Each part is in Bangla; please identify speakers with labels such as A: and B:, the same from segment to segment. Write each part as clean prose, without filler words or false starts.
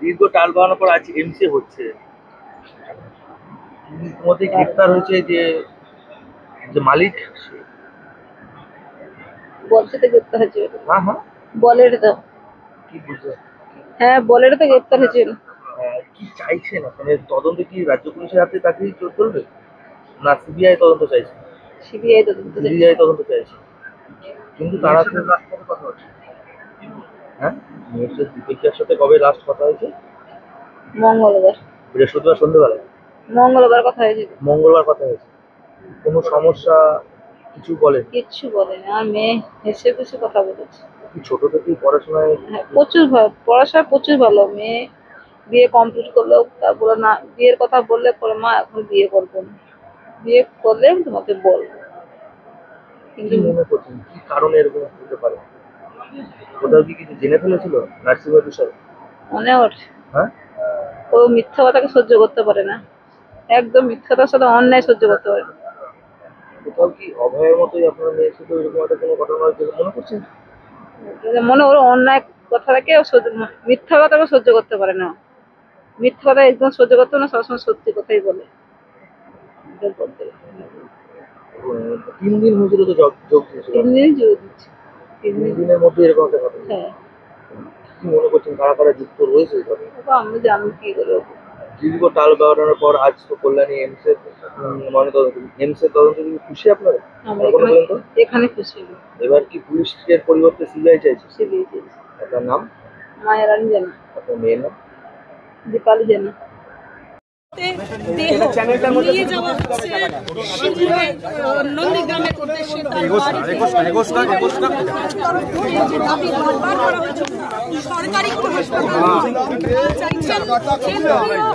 A: দীর্ঘ টাল বাহানোর পর আজ এমসি হচ্ছে, মধ্যে গ্রেপ্তার হয়েছে যে যে মালিক,
B: বলছে তো গ্রেপ্তার হয়েছে।
A: হ্যাঁ হ্যাঁ
B: বলের তো
A: কি বুঝতে,
B: হ্যাঁ বলের তো গ্রেপ্তার হয়েছে।
A: কি চাইছেন মানে তদন্ত কি রাজ্য পুলিশের হাতে তাকেই চলবে না সিবিআই তদন্ত চাইছে?
B: সিবিআই
A: তদন্ত চাইছে, কিন্তু তারা তো কথা হচ্ছে। হ্যাঁ, দীপিকার সাথে কবে লাস্ট কথা হয়েছে?
B: মঙ্গলবার,
A: বৃহস্পতিবার সন্ধ্যেবেলা।
B: মঙ্গলবার কথা হয়েছে।
A: মঙ্গলবার কথা হয়েছে। কোনো সমস্যা কিছু বলেন?
B: কিচ্ছু বলেনি, আর মেয়ে হেসে হেসে কথা বলেছে।
A: ছোট থেকেই পড়াশোনায়
B: প্রচুর পড়াশোনা প্রচুর ভালো। মেয়ে বিয়ে কমপ্লিট করলো, তারপরে না বিয়ের কথা বললে পরে মা এখন বিয়ে করবো না, বিয়ে করলে তোমাকে বলবো।
A: কি মনে করছেন কি কারণে এরকম হতে পারে? কোথাও কি কিছু জেনে ফেলেছিল নার্সিংয়ের বিষয়ে?
B: মনে ওর
A: হ্যাঁ,
B: ও মিথ্যা কথাকে সহ্য করতে পারে না, একদম মিথ্যাটার সাথে অন্যায় সহ্য করতে পারে না।
A: কোথাও কি অভয়ের মতোই আপনার মেয়ের সাথে এরকম একটা কোনো ঘটনা হয়েছে মনে করছেন?
B: মনে ওর অন্যায় কথাটাকে মিথ্যা কথাকে সহ্য করতে পারে না। মিথ্যা কথা একদম সহ্য করতে না, সবসময় সত্যি কথাই বলে।
A: 3 দিন হয়েছিল তো যোগ দিয়েছিল।
B: 3 দিন যোগ দিচ্ছে।
A: 3 দিনের মধ্যে এরকম একটা ঘটনা।
B: হ্যাঁ,
A: কি মনে করছেন কারা কারা যুক্ত রয়েছে?
B: আমি জানি কি করে।
A: দীর্ঘ টাল বাড়ানোর পর আজ তো কল্যাণী এমসের এমসের তদন্ত খুশি আপনারা?
B: এখানে খুশি।
A: এবার কি পুলিশের পরিবর্তে সিবিআই চাইছে?
B: সিবিআই চাইছে।
A: আপনার নাম?
B: মায়া রানী জানা।
A: আপনার মেয়ের নাম?
B: দীপালি জানা।
C: নিয়ে যাওয়া হচ্ছে নন্দীগ্রামের উদ্দেশ্যে। সরকারি কোনো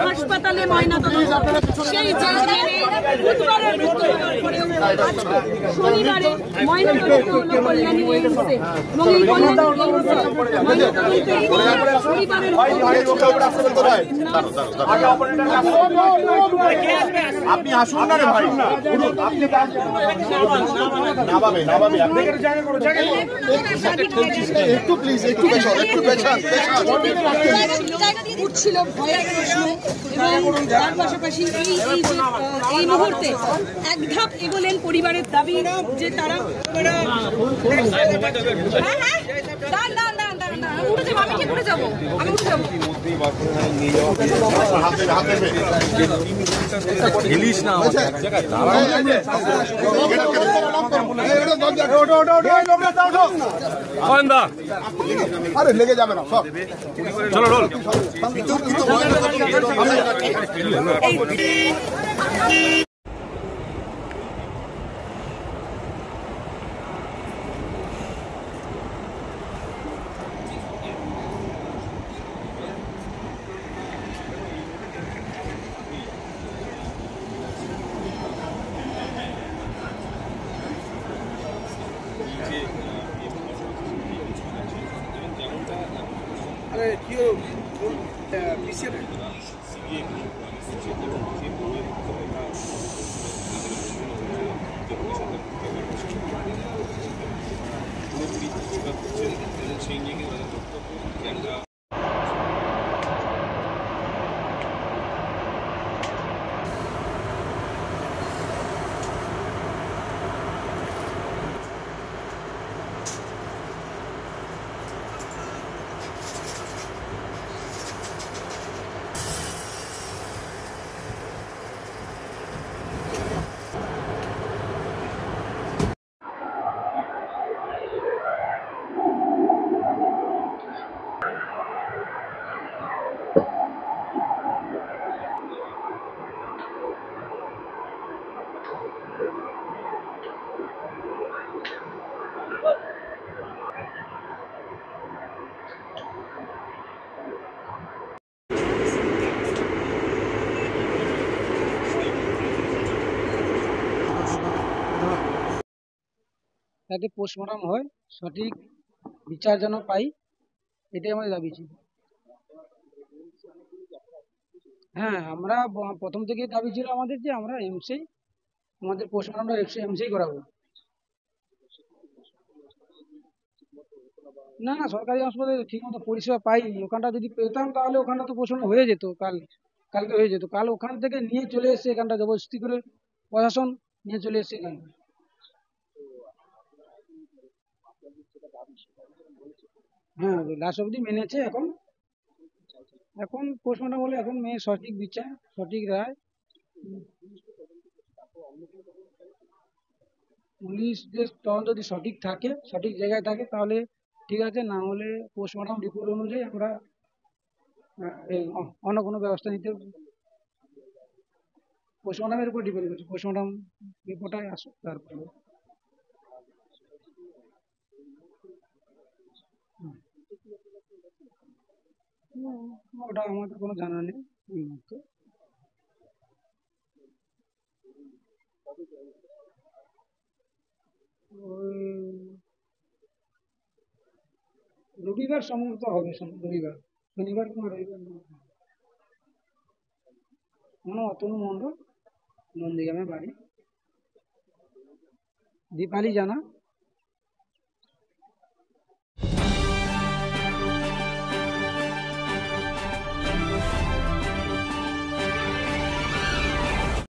C: হাসপাতালে ময়নাতদন্ত, সেই বুধবারের শনিবারে ময়নাতদন্ত হলো কল্যাণী এইমসে, এবং এই
D: আপনি আসুন না রে ভাই, একটু প্লিজ একটু
C: উঠছিল ভয়ের প্রশ্ন, এবং তার পাশাপাশি এই মুহূর্তে এক ধাপ এগোলেন পরিবারের দাবি যে তারা আমি কি করে যাবো, আমি উঠে যাবো।
D: আরে লেগে যাবে না সব, চলো রোল।
E: তাকে পোস্টমর্টম হয়, সঠিক বিচার যেন পাই, এটাই আমাদের দাবি ছিল। হ্যাঁ, আমরা প্রথম থেকে দাবি ছিল আমাদের যে আমরা এমসি, আমাদের পোস্টমর্টমটা এমসি করাবো। না না, সরকারি হাসপাতালে ঠিক মতো পরিষেবা পাইনি। ওখানটা যদি পেতাম তাহলে ওখানটা তো পোষণ হয়ে যেত, কালকে হয়ে যেত। কাল ওখান থেকে নিয়ে চলে এসেছে এখানটা, জবরদস্তি করে প্রশাসন নিয়ে চলে এসেছে এখানটা। হ্যাঁ, লাস্ট অব্দি মেনেছে। এখন এখন পোস্টমর্টম বলে এখন মেয়ে সঠিক বিচার, সঠিক রায়। পুলিশদের তদন্ত যদি সঠিক থাকে, সঠিক জায়গায় থাকে, তাহলে ঠিক আছে, না হলে পোস্টমর্টম রিপোর্ট অনুযায়ী আমরা অন্য কোনো ব্যবস্থা নিতে। পোস্টমর্টমের উপর ডিপেন্ড করছে, পোস্টমর্টম রিপোর্টটাই আসুক তারপরে। ওটা আমাদের কোনো জানা নেই এই মুহূর্তে। ওই রবিবার সম্ভবত হবে, রবিবার, শনিবার কিংবা রবিবার। কোনো অতনু মণ্ডল, নন্দীগ্রামে বাড়ি। দীপালি জানা।